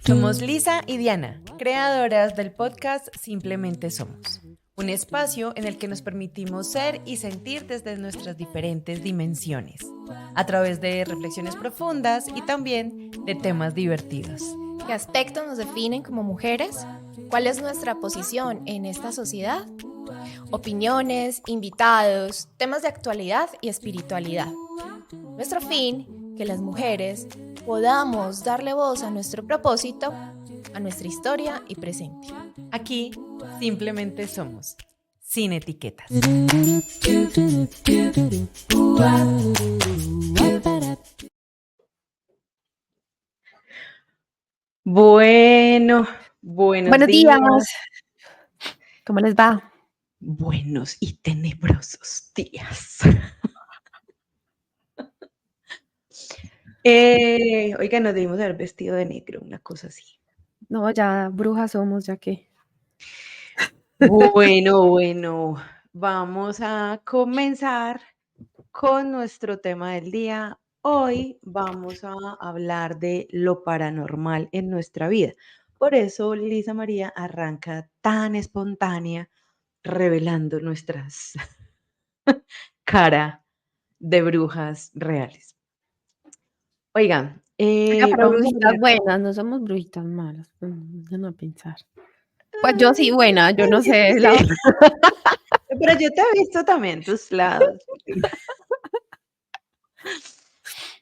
Somos Lisa y Diana, creadoras del podcast Simplemente Somos, un espacio en el que nos permitimos ser y sentir desde nuestras diferentes dimensiones, a través de reflexiones profundas y también de temas divertidos. ¿Qué aspectos nos definen como mujeres? ¿Cuál es nuestra posición en esta sociedad? Opiniones, invitados, temas de actualidad y espiritualidad. Nuestro fin, que las mujeres podamos darle voz a nuestro propósito, a nuestra historia y presente. Aquí simplemente somos, sin etiquetas. Bueno, buenos días. ¿Cómo les va? Buenos y tenebrosos días. Oiga, nos debimos haber vestido de negro, una cosa así. No, ya brujas somos, ya que. Bueno, vamos a comenzar con nuestro tema del día. Hoy vamos a hablar de lo paranormal en nuestra vida. Por eso Lisa María arranca tan espontánea revelando nuestras cara de brujas reales. Oigan, Oiga, pero vamos a brujitas hablar. buenas, no somos brujitas malas. Yo no pensar. Pues yo sí buena, yo no sé. Sí. Pero yo te he visto también tus lados.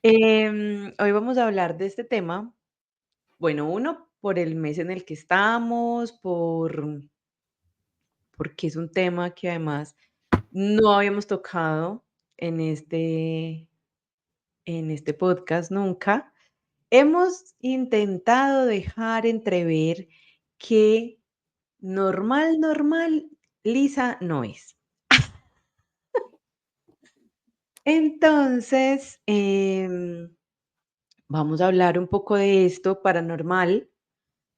Hoy vamos a hablar de este tema. Bueno, uno, por el mes en el que estamos, porque es un tema que además no habíamos tocado en este podcast nunca. Hemos intentado dejar entrever que normal, Lisa no es. Entonces, vamos a hablar un poco de esto paranormal.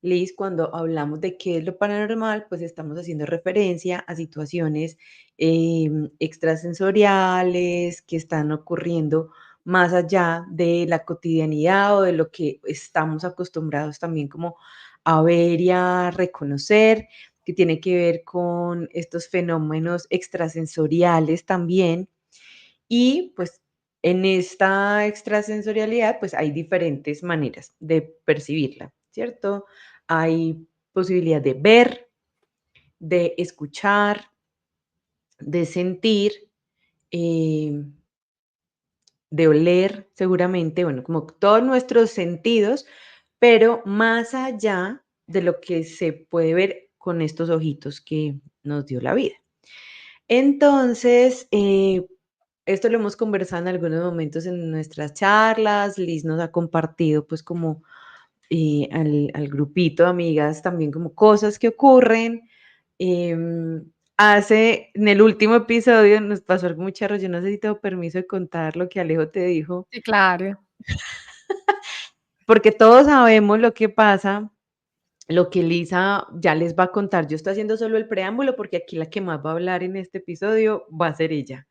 Liz, cuando hablamos de qué es lo paranormal, pues estamos haciendo referencia a situaciones extrasensoriales que están ocurriendo más allá de la cotidianidad o de lo que estamos acostumbrados también como a ver y a reconocer, que tiene que ver con estos fenómenos extrasensoriales también. Y pues en esta extrasensorialidad, pues hay diferentes maneras de percibirla, ¿cierto? Hay posibilidad de ver, de escuchar, de sentir, eh, de oler, seguramente, bueno, como todos nuestros sentidos, pero más allá de lo que se puede ver con estos ojitos que nos dio la vida. Entonces, esto lo hemos conversado en algunos momentos en nuestras charlas. Liz nos ha compartido, pues, como al grupito de amigas también como cosas que ocurren. En el último episodio nos pasó algo muy charro. Yo no sé si tengo permiso de contar lo que Alejo te dijo, Sí, claro. porque todos sabemos lo que pasa, lo que Lisa ya les va a contar. Yo estoy haciendo solo el preámbulo porque aquí la que más va a hablar en este episodio va a ser ella.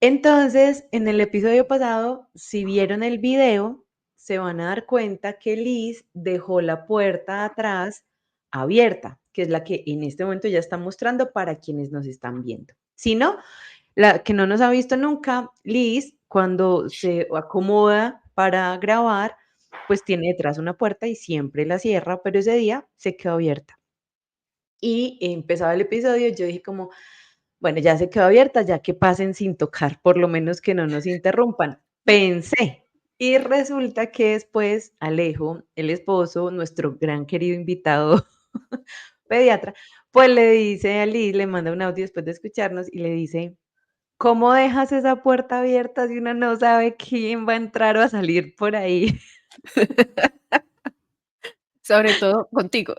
Entonces, en el episodio pasado, si vieron el video, se van a dar cuenta que Liz dejó la puerta atrás abierta, que es la que en este momento ya está mostrando para quienes nos están viendo. Si no, la que no nos ha visto nunca, Liz, cuando se acomoda para grabar, pues tiene detrás una puerta y siempre la cierra, pero ese día se quedó abierta. Y empezaba el episodio, yo dije como, bueno, ya se quedó abierta, ya que pasen sin tocar, por lo menos que no nos interrumpan. Pensé. Y resulta que después Alejo, el esposo, nuestro gran querido invitado pediatra, pues le dice a Liz, le manda un audio después de escucharnos y le dice, ¿cómo dejas esa puerta abierta si uno no sabe quién va a entrar o a salir por ahí? Sobre todo contigo.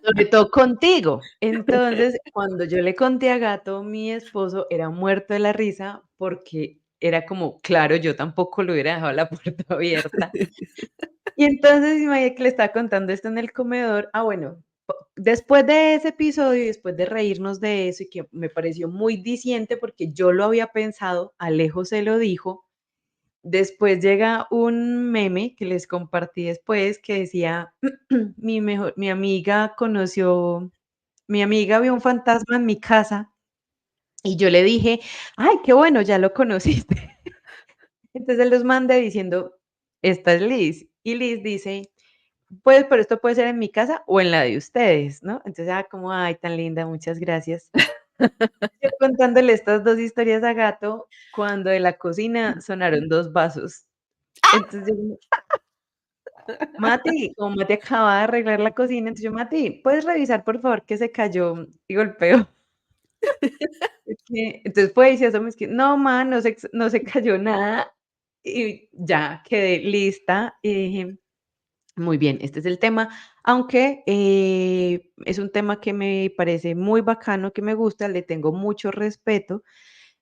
Sobre todo contigo. Entonces, cuando yo le conté a Gato, mi esposo era muerto de la risa porque era como, claro, yo tampoco le hubiera dejado la puerta abierta. Y entonces, imagínate que le estaba contando esto en el comedor. Bueno, después de ese episodio y después de reírnos de eso y que me pareció muy diciente porque yo lo había pensado, Alejo se lo dijo después llega un meme que les compartí después que decía, mi amiga vio un fantasma en mi casa y yo le dije: "Ay, qué bueno, ya lo conociste". Entonces él los manda diciendo: "Esta es Liz", y Liz dice: "Pues, pero esto puede ser en mi casa o en la de ustedes", ¿no? Entonces, como: "Ay, tan linda, muchas gracias". Yo contándole estas 2 historias a Gato, cuando de la cocina sonaron 2 vasos. Entonces yo como: "Mati", como Mati acababa de arreglar la cocina, entonces yo: "Mati, ¿puedes revisar, por favor, que se cayó y golpeó?". Es que entonces fue y se asomó, es que: "No, ma, no se cayó nada". Y ya quedé lista y dije: "Muy bien, este es el tema", aunque, es un tema que me parece muy bacano, que me gusta, le tengo mucho respeto.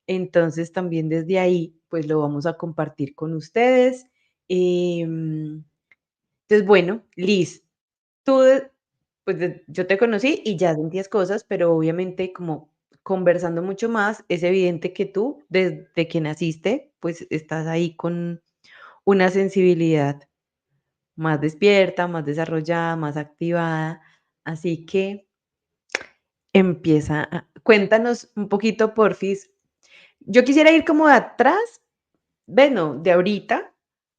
Entonces, también desde ahí, pues, lo vamos a compartir con ustedes. Em, entonces, bueno, Liz, tú, pues, yo te conocí y ya sentías cosas, pero obviamente, como conversando mucho más, es evidente que tú, desde que naciste, pues, estás ahí con una sensibilidad más despierta, más desarrollada, más activada. Así que cuéntanos un poquito, porfis. Yo quisiera ir como de atrás, bueno, de ahorita De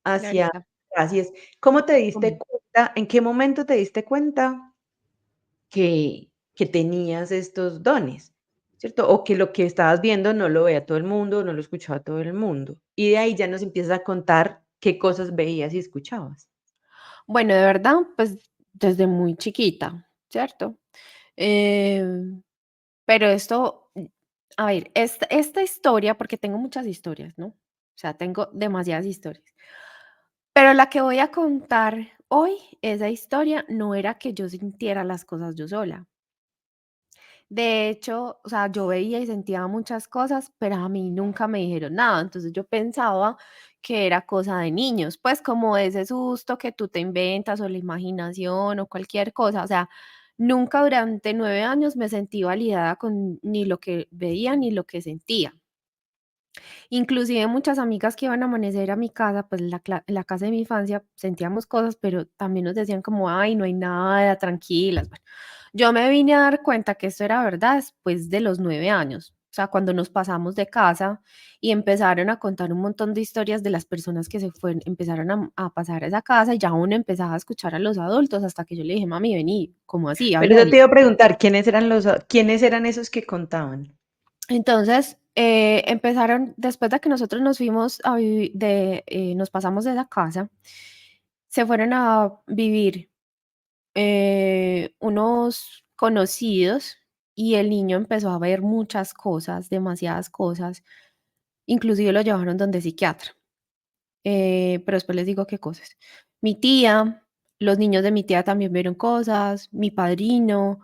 hacia ahorita. así es. ¿Cómo te diste ¿Cómo? cuenta? ¿En qué momento te diste cuenta que tenías estos dones? ¿Cierto? O que lo que estabas viendo no lo veía todo el mundo, no lo escuchaba todo el mundo. Y de ahí ya nos empiezas a contar qué cosas veías y escuchabas. Bueno, de verdad, pues desde muy chiquita, ¿cierto? Em, pero esto, a ver, esta historia, porque tengo muchas historias, ¿no? O sea, tengo demasiadas historias. Pero la que voy a contar hoy, esa historia, no era que yo sintiera las cosas yo sola. De hecho, o sea, yo veía y sentía muchas cosas, pero a mí nunca me dijeron nada. Entonces yo pensaba que era cosa de niños, pues como ese susto que tú te inventas o la imaginación o cualquier cosa. O sea, nunca durante 9 años me sentí validada con ni lo que veía ni lo que sentía. Inclusive muchas amigas que iban a amanecer a mi casa, pues la casa de mi infancia, sentíamos cosas, pero también nos decían como, ay, no hay nada, tranquilas. Bueno, yo me vine a dar cuenta que esto era verdad después de los 9 años. O sea, cuando nos pasamos de casa y empezaron a contar un montón de historias de las personas que se fueron, empezaron a pasar a esa casa y ya uno empezaba a escuchar a los adultos hasta que yo le dije, mami, vení, ¿cómo así? Pero Habla. yo te iba a preguntar, quiénes eran esos que contaban? Entonces, empezaron, después de que nosotros nos fuimos a vivir, nos pasamos de esa casa, se fueron a vivir unos conocidos y el niño empezó a ver muchas cosas, demasiadas cosas, inclusive lo llevaron donde psiquiatra, pero después les digo qué cosas. Mi tía, los niños de mi tía también vieron cosas, mi padrino,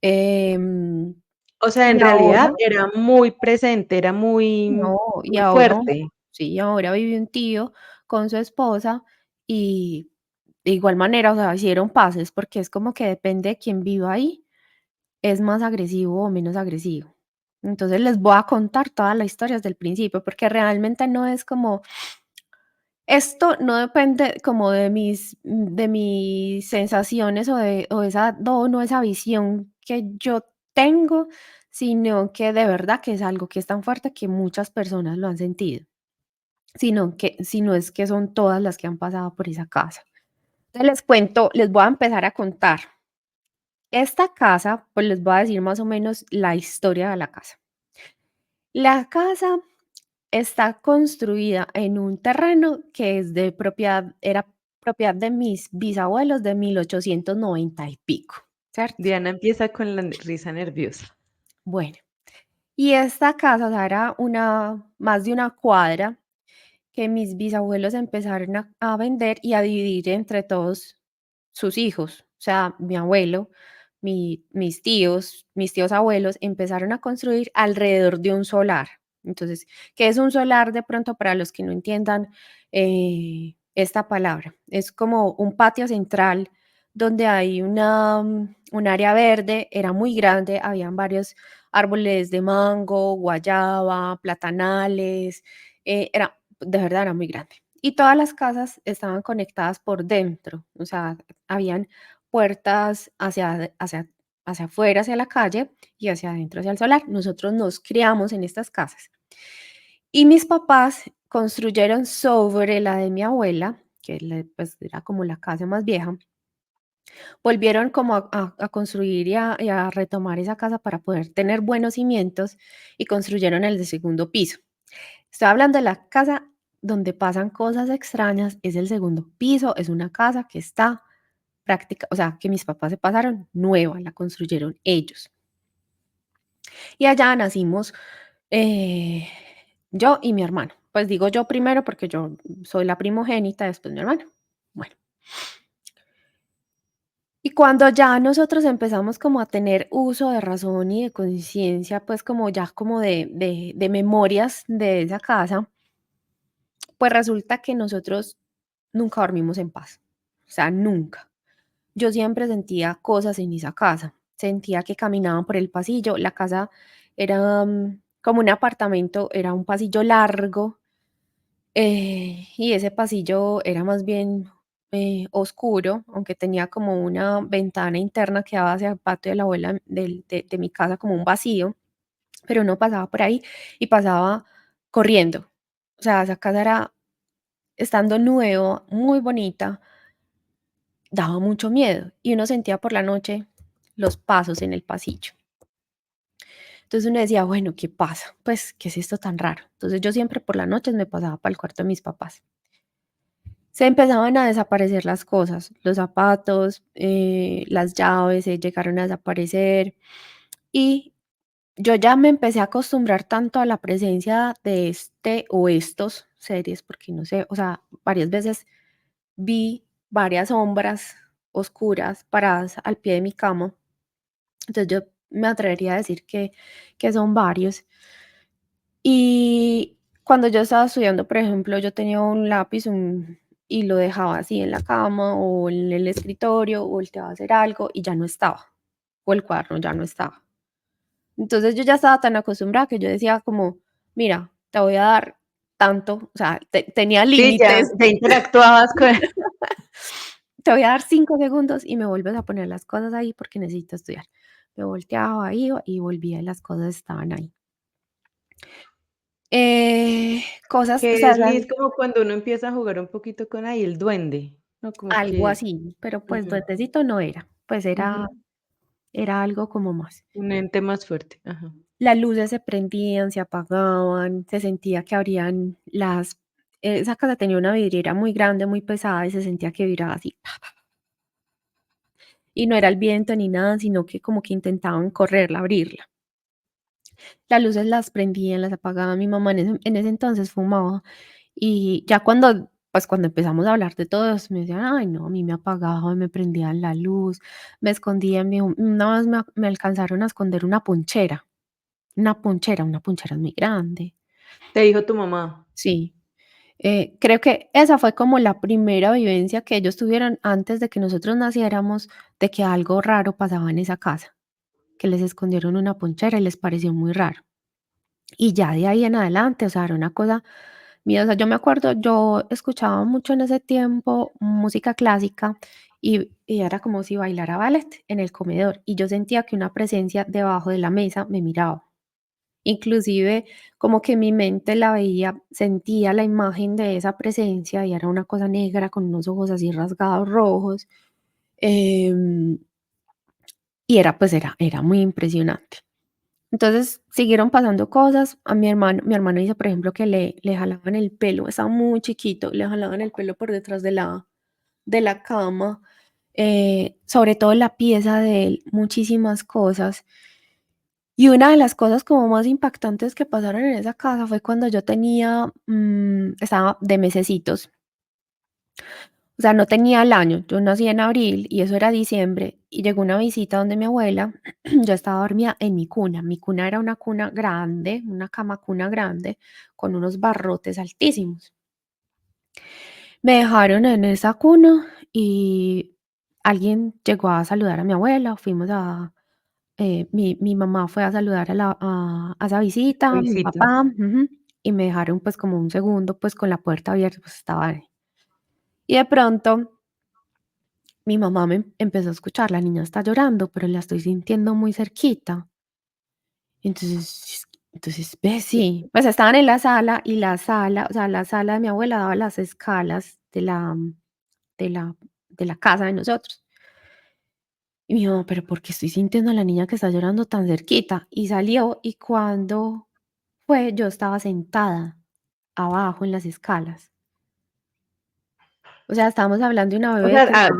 em, O sea, y en realidad ahora era muy presente, era muy no, y muy ahora fuerte. sí, ahora vive un tío con su esposa y de igual manera, o sea, hicieron paces, porque es como que depende de quién viva ahí, es más agresivo o menos agresivo. Entonces, les voy a contar toda la historia desde el principio, porque realmente no es como esto no depende como de mis sensaciones o esa don o esa visión que yo tengo, sino que de verdad que es algo que es tan fuerte que muchas personas lo han sentido, sino es que son todas las que han pasado por esa casa. Entonces les cuento, les voy a empezar a contar. Esta casa, pues les voy a decir más o menos la historia de la casa. La casa está construida en un terreno que es de propiedad, era propiedad de mis bisabuelos de 1890 y pico, ¿cierto? Diana empieza con la risa nerviosa. Bueno, y esta casa, o sea, era más de una cuadra que mis bisabuelos empezaron a vender y a dividir entre todos sus hijos. O sea, mi abuelo, mis tíos abuelos empezaron a construir alrededor de un solar. Entonces, ¿qué es un solar de pronto para los que no entiendan esta palabra? Es como un patio central donde hay un área verde, era muy grande, habían varios árboles de mango, guayaba, platanales, era de verdad era muy grande. y todas las casas estaban conectadas por dentro, o sea, habían puertas hacia afuera, hacia la calle y hacia adentro, hacia el solar. Nosotros nos criamos en estas casas. Y mis papás construyeron sobre la de mi abuela, que pues, era como la casa más vieja, volvieron como a construir y a retomar esa casa para poder tener buenos cimientos y construyeron el de segundo piso. Estoy hablando de la casa donde pasan cosas extrañas, es el segundo piso, es una casa que está práctica, o sea, que mis papás se pasaron nueva, la construyeron ellos. Y allá nacimos eh, yo y mi hermano. Pues digo yo primero porque yo soy la primogénita, después mi hermano. Bueno, y cuando ya nosotros empezamos como a tener uso de razón y de conciencia, pues como ya como de memorias de esa casa, pues resulta que nosotros nunca dormimos en paz. O sea, nunca. Yo siempre sentía cosas en esa casa. Sentía que caminaban por el pasillo. La casa era como un apartamento, era un pasillo largo, y ese pasillo era más bien oscuro, aunque tenía como una ventana interna que daba hacia el patio de la abuela de mi casa, como un vacío, pero uno pasaba por ahí y pasaba corriendo. O sea, esa casa era, estando nuevo, muy bonita, daba mucho miedo y uno sentía por la noche los pasos en el pasillo. Entonces uno decía, bueno, ¿qué pasa? Pues, ¿qué es esto tan raro? Entonces yo siempre por las noches me pasaba para el cuarto de mis papás. Se empezaban a desaparecer las cosas, los zapatos, las llaves se llegaron a desaparecer y yo ya me empecé a acostumbrar tanto a la presencia de este o estos seres, porque no sé, o sea, varias veces vi varias sombras oscuras paradas al pie de mi cama. Entonces yo me atrevería a decir que son varios. Y cuando yo estaba estudiando, por ejemplo, yo tenía un lápiz y lo dejaba así en la cama o en el escritorio, o volteaba a hacer algo y ya no estaba, o el cuaderno ya no estaba. Entonces yo ya estaba tan acostumbrada que yo decía como, mira, te voy a dar tanto, o sea, tenía Sí, ya límites. ya interactuabas con Te voy a dar 5 segundos y me vuelves a poner las cosas ahí porque necesito estudiar. Me volteaba, iba y volvía y las cosas estaban ahí. Cosas, o que sea, es Liz, como cuando uno empieza a jugar un poquito con ahí el duende, ¿no? Como algo que así, pero pues ujú, duendecito no era, pues era ujú, era algo como más. un ente más fuerte, ajá. Las luces se prendían, se apagaban, se sentía que abrían esa casa tenía una vidriera muy grande, muy pesada y se sentía que vibraba así. Y no era el viento ni nada, sino que como que intentaban correrla, abrirla. Las luces las prendían, las apagaban. Mi mamá en ese entonces fumaba y ya cuando empezamos a hablar de todo eso, me decían: "Ay, no, a mí me apagaban, me prendían la luz, me escondían". Una vez me alcanzaron a esconder una punchera es muy grande. Te dijo tu mamá. Sí, creo que esa fue como la primera vivencia que ellos tuvieron antes de que nosotros naciéramos, de que algo raro pasaba en esa casa, que les escondieron una ponchera y les pareció muy raro. Y ya de ahí en adelante, o sea, era una cosa mía, o sea, yo me acuerdo, yo escuchaba mucho en ese tiempo música clásica y era como si bailara ballet en el comedor y yo sentía que una presencia debajo de la mesa me miraba. Inclusive como que mi mente la veía, sentía la imagen de esa presencia y era una cosa negra con unos ojos así rasgados rojos, em, y era muy impresionante. Entonces, siguieron pasando cosas. A mi hermano dice, por ejemplo, que le jalaban el pelo, estaba muy chiquito, le jalaban el pelo por detrás de la cama, sobre todo la pieza de él, muchísimas cosas. Y una de las cosas como más impactantes que pasaron en esa casa fue cuando yo estaba de mesecitos. O sea, no tenía el año, yo nací en abril y eso era diciembre y llegó una visita donde mi abuela, yo estaba dormida en mi cuna era una cuna grande, una cama cuna grande con unos barrotes altísimos. Me dejaron en esa cuna y alguien llegó a saludar a mi abuela, mi mamá fue a saludar a esa visita, mi Visita. papá, ujú. y me dejaron, pues, como un segundo, pues, con la puerta abierta, pues, estaba ahí. Y de pronto mi mamá me empezó a escuchar, la niña está llorando, pero la estoy sintiendo muy cerquita. Entonces, ve, sí, pues estaban en la sala y la sala, o sea, la sala de mi abuela daba a las escalas de la de la casa de nosotros. Y mi mamá: "Pero, ¿por qué estoy sintiendo a la niña que está llorando tan cerquita?". Y salió, y cuando fue, yo estaba sentada abajo en las escalas. O sea, estábamos hablando de una O bebé sea, que estaba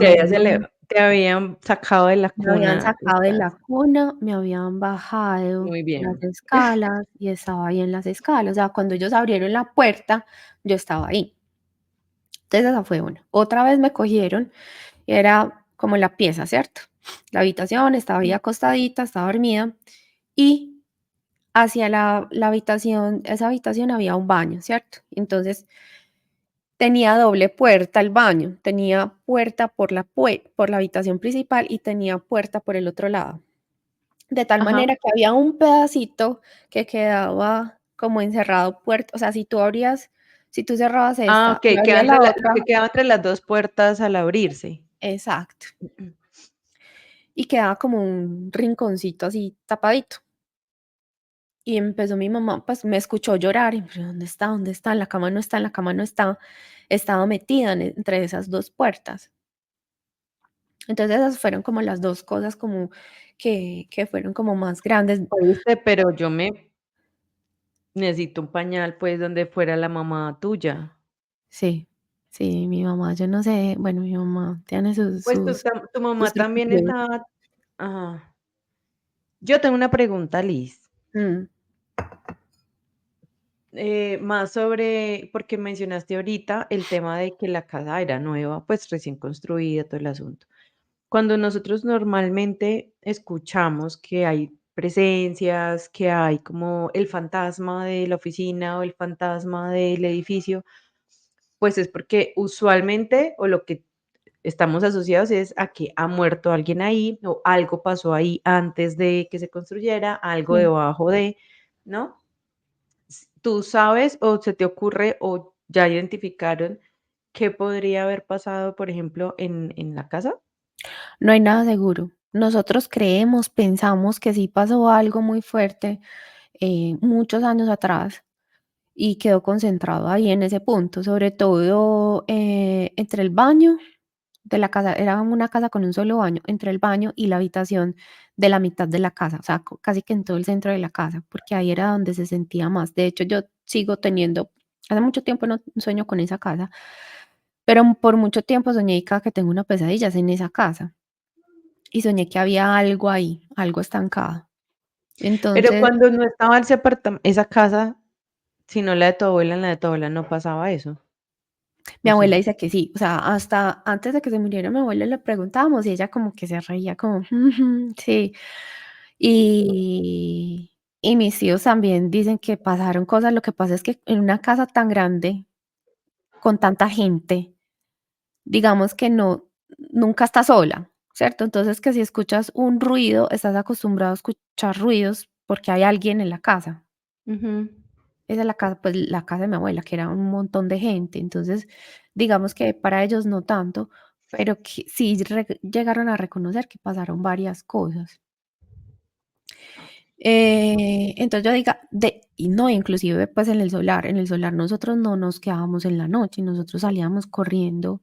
te habían sacado de la me habían cuna, sacado de la estás cuna, me habían bajado muy las bien. escalas y estaba ahí en las escalas. O sea, cuando ellos abrieron la puerta, yo estaba ahí. Entonces, esa fue una. Otra vez me cogieron, era como la pieza, ¿cierto? La habitación, estaba ahí acostadita, estaba dormida, y hacia la habitación, esa habitación había un baño, ¿cierto? Entonces, tenía doble puerta el baño, tenía puerta por la habitación principal y tenía puerta por el otro lado. De tal Ajá. manera que había un pedacito que quedaba como encerrado o sea, si tú cerrabas Ah, esta y okey, abrías la lo otra, que quedaba entre las 2 puertas al abrirse. exacto, y quedaba como un rinconcito así tapadito. Y empezó mi mamá, pues, me escuchó llorar y: "¿Pero dónde está? ¿Dónde está? En la cama no está, en la cama no está". Estaba metida entre esas 2 puertas. Entonces, esas fueron como las 2 cosas como que fueron como más grandes. Oíste, pero yo me necesito un pañal, pues, donde fuera la mamá tuya. Sí, sí, mi mamá, yo no sé, bueno, mi mamá tiene Pues, tu sus mamá también inquietudes. estaba ajá. Yo tengo una pregunta, Liz, Mm, más sobre porque mencionaste ahorita el tema de que la casa era nueva, pues, recién construida, todo el asunto. Cuando nosotros normalmente escuchamos que hay presencias, que hay como el fantasma de la oficina o el fantasma del edificio, pues es porque usualmente o lo que estamos asociados es a que ha muerto alguien ahí o algo pasó ahí antes de que se construyera, algo sí. debajo de, ¿no? ¿Tú sabes o se te ocurre o ya identificaron qué podría haber pasado, por ejemplo, en la casa? No hay nada seguro. Nosotros creemos, pensamos que sí pasó algo muy fuerte, muchos años atrás, y quedó concentrado ahí en ese punto, sobre todo, entre el baño de la casa, era una casa con un solo baño, entre el baño y la habitación de la mitad de la casa, o sea, casi que en todo el centro de la casa, porque ahí era donde se sentía más. De hecho, yo sigo teniendo, hace mucho tiempo no sueño con esa casa, pero por mucho tiempo soñé y cada que tengo una pesadilla es en esa casa. Y soñé que había algo ahí, algo estancado. Pero Entonces, cuando no estaba esa casa, sino la de tu abuela, en la de tu abuela no pasaba eso, mi ¿o abuela sí? dice que sí, o sea, hasta antes de que se muriera mi abuela le preguntábamos y ella como que se reía como: "Ujú, sí". Y y mis tíos también dicen que pasaron cosas, lo que pasa es que en una casa tan grande, con tanta gente, digamos que nunca estás sola, ¿cierto? Entonces, que si escuchas un ruido, estás acostumbrado a escuchar ruidos porque hay alguien en la casa. Ujú. Esa es la casa, pues, la casa de mi abuela, que era un montón de gente. Entonces, digamos que para ellos no tanto, pero que sí llegaron a reconocer que pasaron varias cosas. Entonces yo diga y no, inclusive, pues, en el solar nosotros no nos quedábamos en la noche, nosotros salíamos corriendo,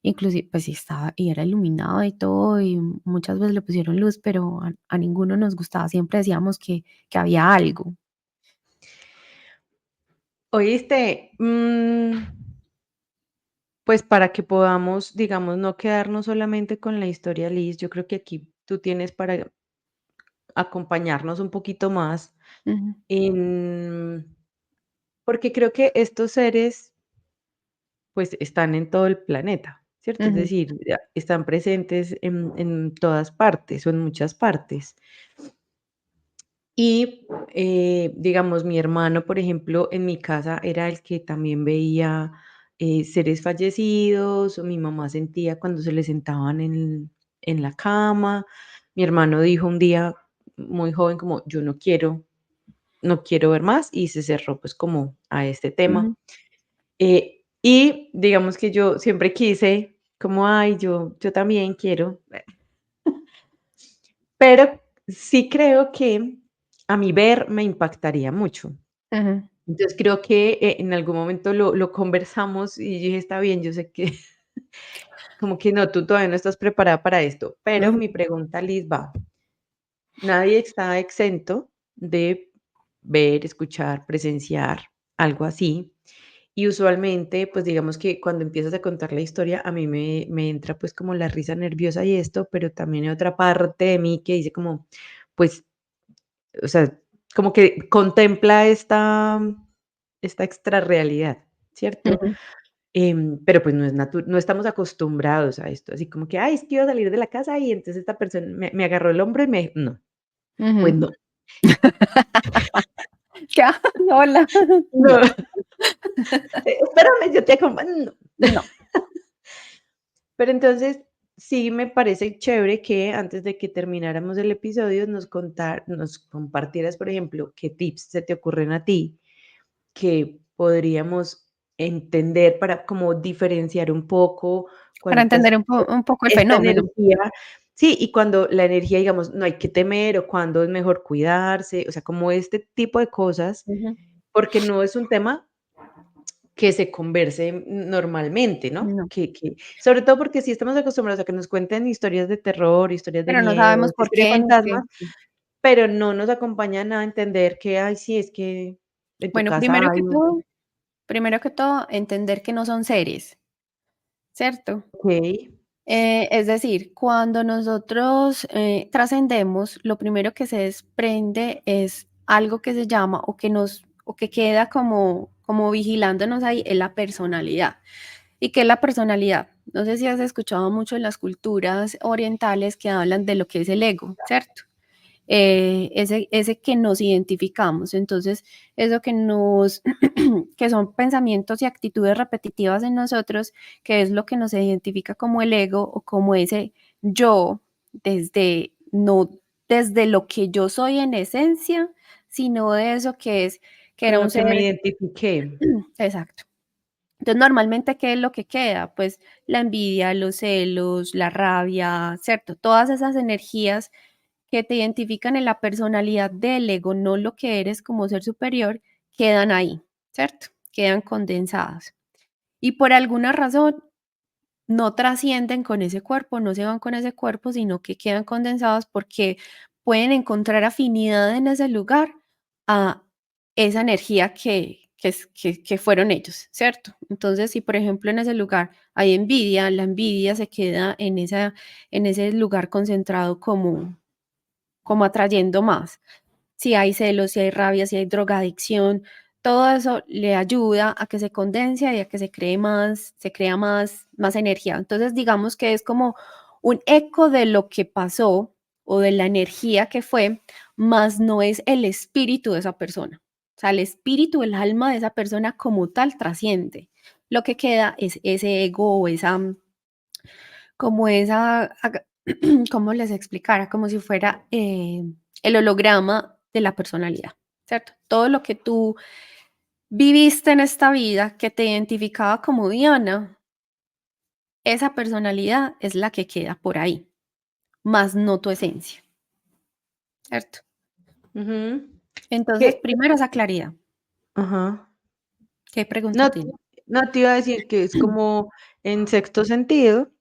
inclusive, pues, sí estaba y era iluminado y todo, y muchas veces le pusieron luz, pero a ninguno nos gustaba, siempre decíamos que había algo. ¿Oíste? Pues para que podamos, digamos, no quedarnos solamente con la historia, Liz, yo creo que aquí tú tienes para acompañarnos un poquito más Ujú, en porque creo que estos seres, pues, están en todo el planeta, ¿cierto? Es ujú, decir, están presentes en todas partes o en muchas partes. Y, digamos, mi hermano, por ejemplo, en mi casa era el que también veía, seres fallecidos, o mi mamá sentía cuando se le sentaban en la cama. Mi hermano dijo un día, muy joven, como: "Yo no quiero". no quiero ver más y se cerró pues como a este tema. Ujú, Y digamos que yo siempre quise como, ay, yo también quiero, pero sí creo que a mi ver me impactaría mucho. ujú, Entonces creo que en algún momento lo conversamos y yo dije, está bien, yo sé que como que no, tú todavía no estás preparada para esto, pero ujú. mi pregunta, Liz, va, nadie está exento de ver, escuchar, presenciar algo así. Y usualmente, pues digamos que cuando empiezas a contar la historia, a mí me entra pues como la risa nerviosa y esto, pero también hay otra parte de mí que dice como, pues, o sea, como que contempla esta extrarrealidad, ¿cierto? Ujú, Pero pues no estamos acostumbrados a esto, así como que, ay, es que iba a salir de la casa y entonces esta persona me agarró el hombro y me, no, pues ujú. no, Ya, hola. no, No, espérame, yo te acompaño. No. no. Pero entonces, sí me parece chévere que antes de que termináramos el episodio nos compartieras, por ejemplo, qué tips se te ocurren a ti que podríamos entender para como diferenciar un poco Para cuando entender un poco el esta fenómeno. energía sí, y cuando la energía, digamos, no hay que temer o cuando es mejor cuidarse, o sea, como este tipo de cosas, Ujú. porque no es un tema que se converse normalmente, ¿no? No, Que sobre todo porque sí estamos acostumbrados a que nos cuenten historias de terror, historias de pero no miedo, sabemos por historias de qué ni qué. fantasmas, pero no nos acompañan a entender que, ay, sí, es que en tu Bueno, casa hay un primero que todo, entender que no son seres, ¿cierto? okey, Es decir, cuando nosotros trascendemos, lo primero que se desprende es algo que se llama o que queda como vigilándonos ahí, es la personalidad. ¿Y qué es la personalidad? No sé si has escuchado mucho en las culturas orientales que hablan de lo que es el ego, ¿cierto? Ese que nos identificamos. Entonces, eso que que son pensamientos y actitudes repetitivas en nosotros, que es lo que nos identifica como el ego o como ese yo, no desde lo que yo soy en esencia, sino de eso que con era lo un que me ser, identifiqué. exacto. Entonces, normalmente, ¿qué es lo que queda? Pues la envidia, los celos, la rabia, ¿cierto? Todas esas energías que te identifican en la personalidad del ego, no lo que eres como ser superior, quedan ahí, ¿cierto? Quedan condensadas. Y por alguna razón no trascienden con ese cuerpo, no se van con ese cuerpo, sino que quedan condensados porque pueden encontrar afinidad en ese lugar a esa energía que fueron ellos, ¿cierto? Entonces, si por ejemplo en ese lugar hay envidia, la envidia se queda en ese lugar concentrado como atrayendo más. Si hay celos, si hay rabia, si hay drogadicción, todo eso le ayuda a que se condense y a que se crea más energía. Entonces, digamos que es como un eco de lo que pasó o de la energía que fue, más no es el espíritu de esa persona. O sea, el espíritu, el alma de esa persona como tal trasciende. Lo que queda es ese ego o como esa, ¿cómo les explicara? Como si fuera el holograma de la personalidad, ¿cierto? Todo lo que tú viviste en esta vida que te identificaba como Diana, esa personalidad es la que queda por ahí, más no tu esencia, ¿cierto? Ujú. Entonces, Que primero esa claridad. ajá. ¿Qué pregunta No, tiene? no te iba a decir que es como en sexto sentido,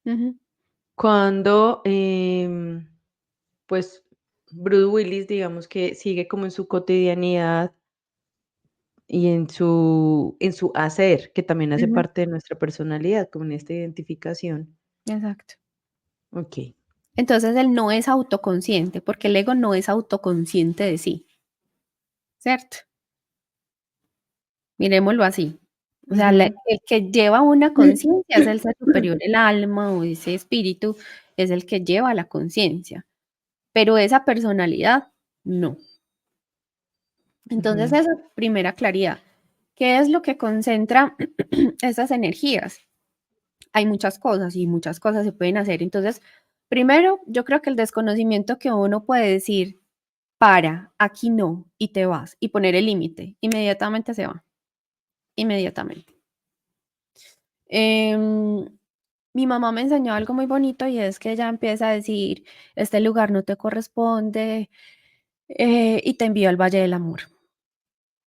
Ujú, cuando, pues, Bruce Willis, digamos que sigue como en su cotidianidad y en su hacer, que también hace ujú, parte de nuestra personalidad, como en esta identificación. exacto. Okey. Entonces, él no es autoconsciente, porque el ego no es autoconsciente de sí, ¿cierto? Miremoslo así. O sea, Ujú. el que lleva una conciencia es el ser superior, el alma o ese espíritu es el que lleva la conciencia, pero esa personalidad no. Entonces, Ujú. esa primera claridad. ¿Qué es lo que concentra esas energías? Hay muchas cosas y muchas cosas se pueden hacer. Entonces, primero, yo creo que el desconocimiento que uno puede decir, para, aquí no, y te vas, y poner el límite, inmediatamente se va, inmediatamente. Em, Mi mamá me enseñó algo muy bonito y es que ella empieza a decir, este lugar no te corresponde, y te envío al Valle del Amor.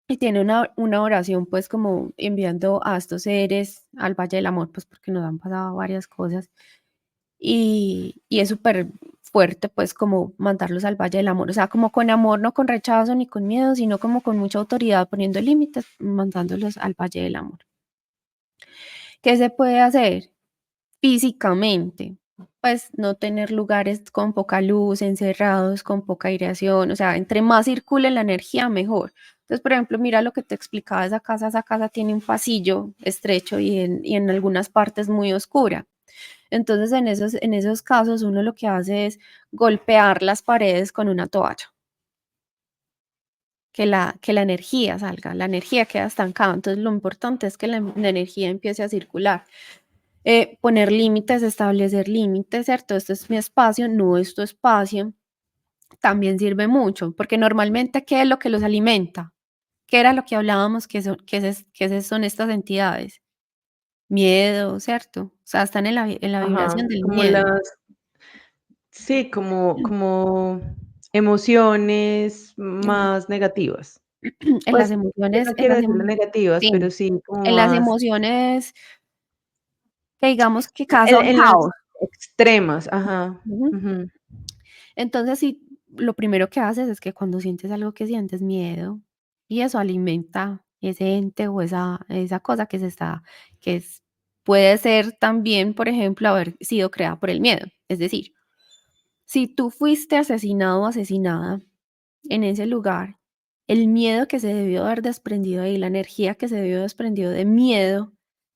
Y tiene una oración, pues, como enviando a estos seres al Valle del Amor, pues, porque nos han pasado varias cosas. Y es súper fuerte, pues, como mandarlos al Valle del Amor. O sea, como con amor, no con rechazo ni con miedo, sino como con mucha autoridad, poniendo límites, mandándolos al Valle del Amor. ¿Qué se puede hacer? Físicamente, pues, no tener lugares con poca luz, encerrados, con poca aireación, o sea, entre más circule la energía, mejor. Entonces, por ejemplo, mira lo que te explicaba esa casa tiene un pasillo estrecho y en algunas partes muy oscura. Entonces, en esos casos, uno lo que hace es golpear las paredes con una toalla, que la energía salga, la energía queda estancada. Entonces, lo importante es que la energía empiece a circular. Poner límites, establecer límites, ¿cierto? Este es mi espacio, no es tu espacio, también sirve mucho, porque normalmente, ¿qué es lo que los alimenta? ¿Qué era lo que hablábamos que son estas entidades? Miedo, ¿cierto? O sea, están en la Ajá, vibración del como miedo. las sí, como emociones más negativas. En las Pues, yo emociones, no quiero decirle negativas, sí, pero sí como en las más emociones que digamos que en causan las caos. extremas, ajá, Ujú. ujú, Entonces, sí, lo primero que haces es que cuando sientes algo que sientes miedo, y eso alimenta ese ente o esa cosa que es puede ser también, por ejemplo, haber sido creada por el miedo. Es decir, si tú fuiste asesinado o asesinada en ese lugar, el miedo que se debió haber desprendido ahí, la energía que se debió haber desprendido de miedo,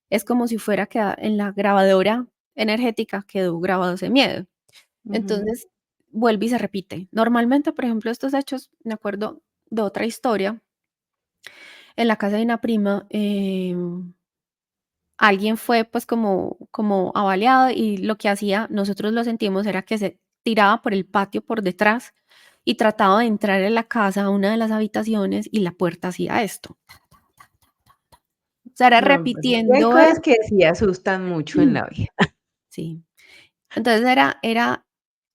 es como si fuera que en la grabadora energética quedó grabado ese miedo. ujú, Entonces, vuelve y se repite. Normalmente, por ejemplo, estos hechos, me acuerdo de otra historia, en la casa de una prima, alguien fue pues como avaliado y lo que hacía, nosotros lo sentimos, era que se tiraba por el patio por detrás y trataba de entrar en la casa a una de las habitaciones y la puerta hacía esto. O sea, era no, pues, sí hay repitiendo cosas que sí asustan mucho en la vida. sí. Entonces era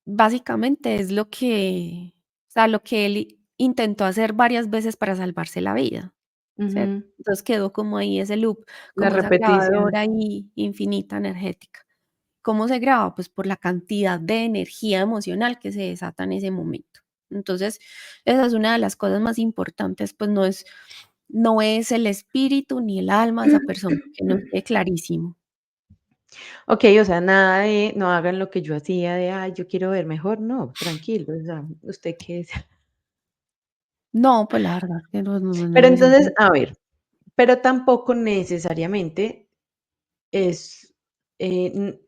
básicamente es lo que él intentó hacer varias veces para salvarse la vida, ¿cierto? Ujú, Entonces quedó como ahí ese loop, la como esa repetición. grabadora ahí infinita energética. ¿Cómo se graba? Pues por la cantidad de energía emocional que se desata en ese momento. Entonces, esa es una de las cosas más importantes, pues no es el espíritu ni el alma de esa persona, que nos quede clarísimo. Okey, o sea, nada de no hagan lo que yo hacía de: "Ay, yo quiero ver mejor", no, tranquilo, o sea, usted qué es. No, pues la verdad es que no Pero me siento. entonces, a ver, pero tampoco necesariamente es, n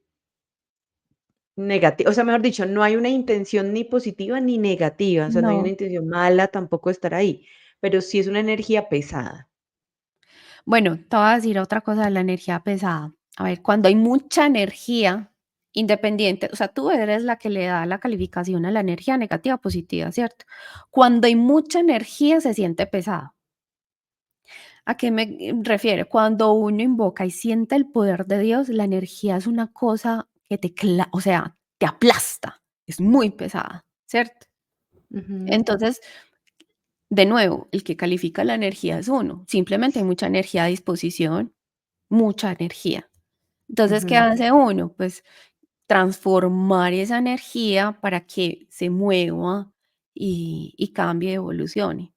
negati o sea, mejor dicho, no hay una intención ni positiva ni negativa, o sea, no hay una No. intención mala tampoco de estar ahí, pero sí es una energía pesada. Bueno, te voy a decir otra cosa de la energía pesada. A ver, cuando hay mucha energía independiente, o sea, tú eres la que le da la calificación a la energía negativa o positiva, ¿cierto? Cuando hay mucha energía se siente pesado. ¿A qué me refiero? Cuando uno invoca y siente el poder de Dios, la energía es una cosa que o sea, te aplasta, es muy pesada, ¿cierto? Ujú, Entonces, de nuevo, el que califica la energía es uno. Simplemente hay mucha energía a disposición, mucha energía. Entonces, ¿qué ujú. hace uno? Pues transformar esa energía para que se mueva y cambie, evolucione.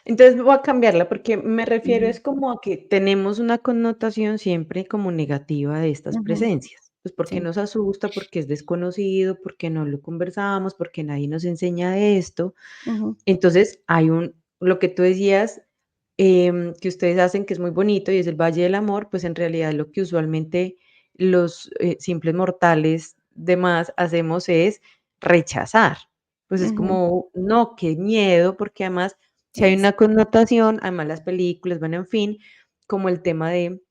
Entonces voy a cambiarla porque me refiero Ujú, es como a que tenemos una connotación siempre como negativa de estas ujú, presencias, pues porque sí, nos asusta, porque es desconocido, porque no lo conversamos, porque nadie nos enseña de esto. ujú, Entonces hay lo que tú decías, que ustedes hacen que es muy bonito y es el Valle del Amor, pues en realidad lo que usualmente los simples mortales demás hacemos es rechazar. Pues es ujú, como, no, qué miedo, porque además si hay es, una connotación, además las películas, bueno, en fin, como el tema de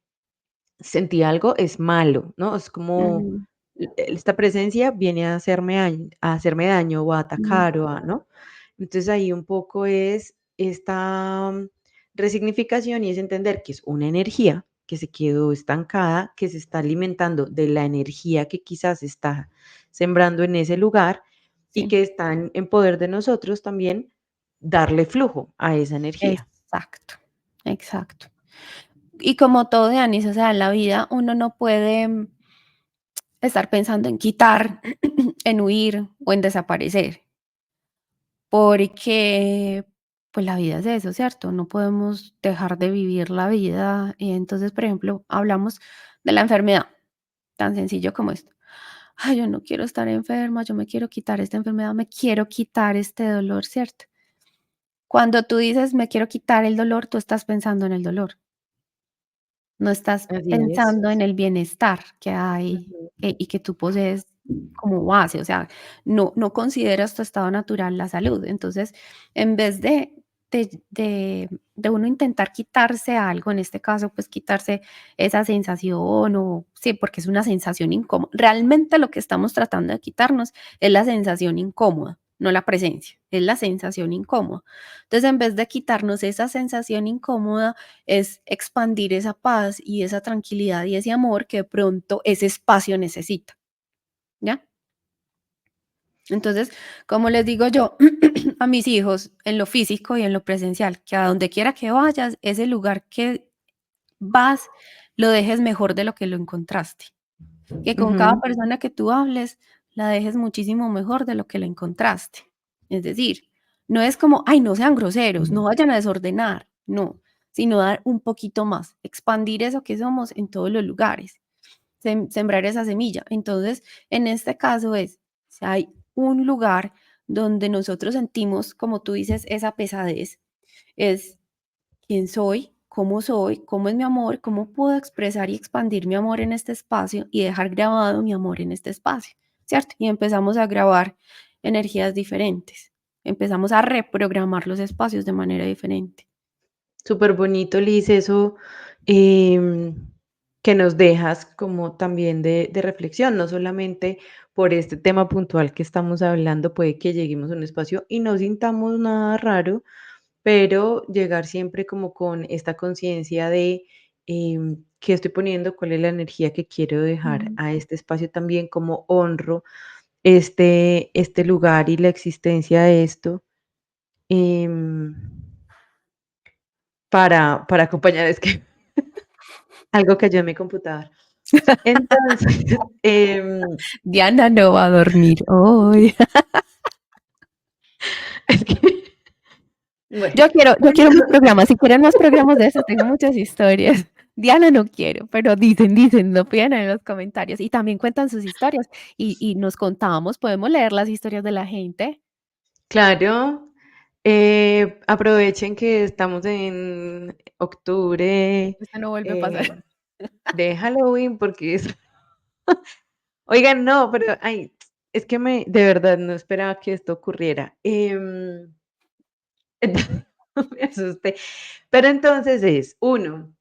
sentir algo es malo, ¿no? Es como ujú, esta presencia viene a hacerme daño o a ujú, atacar o a, ¿no? Entonces ahí un poco es esta resignificación y es entender que es una energía que se quedó estancada, que se está alimentando de la energía que quizás está sembrando en ese lugar y Sí, que está en poder de nosotros también darle flujo a esa energía. exacto, exacto. Y como todo, Danis, o sea, en la vida uno no puede estar pensando en quitar, en huir o en desaparecer, porque pues la vida es eso, ¿cierto? No podemos dejar de vivir la vida. Y entonces, por ejemplo, hablamos de la enfermedad, tan sencillo como esto. Ay, yo no quiero estar enferma, yo me quiero quitar esta enfermedad, me quiero quitar este dolor, ¿cierto? Cuando tú dices me quiero quitar el dolor, tú estás pensando en el dolor. No estás Así es. pensando en el bienestar que hay, Ujú. y que tú posees como base, o sea, no consideras tu estado natural la salud. Entonces, en vez de uno intentar quitarse algo, en este caso, pues, quitarse esa sensación o sí, porque es una sensación incómoda. Realmente lo que estamos tratando de quitarnos es la sensación incómoda, no la presencia, es la sensación incómoda. Entonces, en vez de quitarnos esa sensación incómoda, es expandir esa paz y esa tranquilidad y ese amor que de pronto ese espacio necesita, ¿ya? Entonces, como les digo yo a mis hijos en lo físico y en lo presencial, que a donde quiera que vayas, ese lugar que vas, lo dejes mejor de lo que lo encontraste. Que con cada Ujú. persona que tú hables, la dejes muchísimo mejor de lo que la encontraste. Es decir, no es como, ay, no sean groseros, no vayan a desordenar, no, sino dar un poquito más, expandir eso que somos en todos los lugares, sembrar esa semilla. Entonces, en este caso es, si hay un lugar donde nosotros sentimos, como tú dices, esa pesadez, es quién soy, cómo es mi amor, cómo puedo expresar y expandir mi amor en este espacio y dejar grabado mi amor en este espacio, ¿cierto? Y empezamos a grabar energías diferentes, empezamos a reprogramar los espacios de manera diferente. Súper bonito, Liz, eso em, que nos dejas como también de reflexión, no solamente por este tema puntual que estamos hablando, puede que lleguemos a un espacio y no sintamos nada raro, pero llegar siempre como con esta conciencia de qué estoy poniendo, cuál es la energía que quiero dejar Ujú. a este espacio también, como honro este lugar y la existencia de esto. em, para acompañar, es que algo cayó en mi computadora. Entonces, Diana no va a dormir hoy. es que, bueno, Yo quiero más programas. Si quieren más programas de eso, tengo muchas historias. Diana no quiero, pero dicen, lo piden en los comentarios. Y también cuentan sus historias. Y nos contamos, podemos leer las historias de la gente. claro, aprovechen que estamos en octubre, Esto no vuelve a pasar. eh, de Halloween, porque es oigan, no, pero, ay, es que de verdad no esperaba que esto ocurriera. Me asusté. Pero entonces es, uno,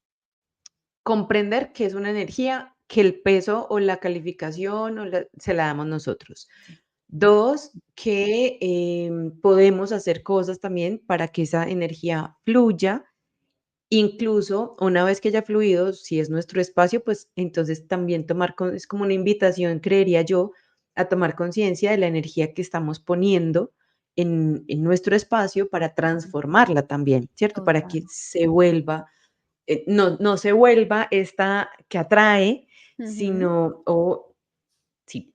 comprender que es una energía, que el peso o la calificación se la damos nosotros. Sí. 2, que podemos hacer cosas también para que esa energía fluya. Incluso una vez que haya fluido, si es nuestro espacio, pues entonces también es como una invitación, creería yo, a tomar conciencia de la energía que estamos poniendo en nuestro espacio para transformarla también, ¿cierto? Para Total. que se vuelva no se vuelva esta que atrae, Ujú, sino sí,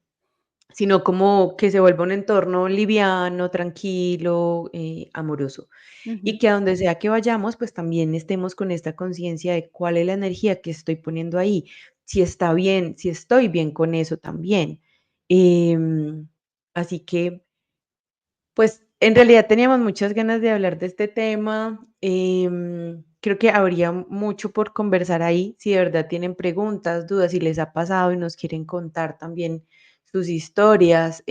sino como que se vuelva un entorno liviano, tranquilo, amoroso. Y ujú. que a donde sea que vayamos, pues también estemos con esta conciencia de cuál es la energía que estoy poniendo ahí, si está bien, si estoy bien con eso también. Em, Así que pues, en realidad teníamos muchas ganas de hablar de este tema. Creo que habría mucho por conversar ahí. Si de verdad tienen preguntas, dudas, si les ha pasado y nos quieren contar también sus historias,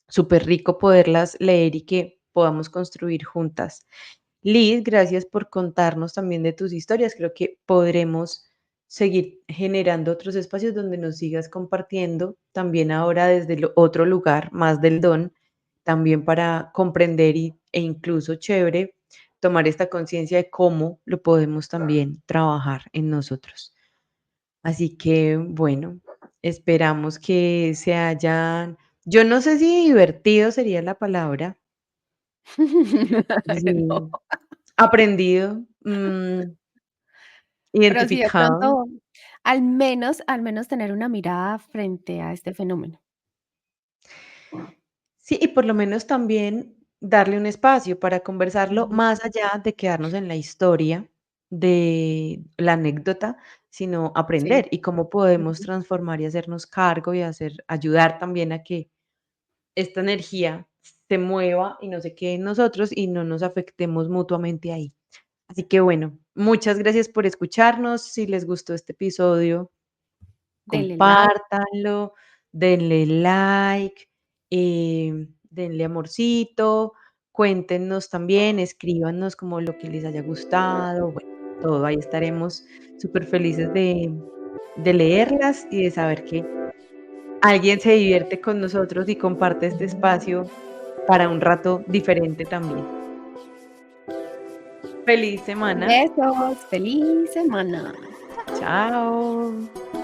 súper rico poderlas leer y que podamos construir juntas. Liz, gracias por contarnos también de tus historias. Creo que podremos seguir generando otros espacios donde nos sigas compartiendo, también ahora desde otro lugar, más del don, también para comprender e incluso chévere tomar esta conciencia de cómo lo podemos también trabajar en nosotros. Así que, bueno, esperamos que se hayan, yo no sé si divertido sería la palabra, No, sí, aprendido, pero sí de identificado. pronto, al menos tener una mirada frente a este fenómeno. Sí, y por lo menos también darle un espacio para conversarlo Ujú, más allá de quedarnos en la historia de la anécdota, sino sí, aprender y cómo podemos ujú, transformar y hacernos cargo y ayudar también a que esta energía se mueva y no se quede en nosotros y no nos afectemos mutuamente ahí. Así que bueno, muchas gracias por escucharnos. Si les gustó este episodio, denle like. compártanlo, denle like, denle amorcito, cuéntenos también, escríbanos como lo que les haya gustado, bueno, todo, ahí estaremos súper felices de leerlas y de saber que alguien se divierte con nosotros y comparte este espacio para un rato diferente también. Feliz semana. Besos, feliz semana. Chao.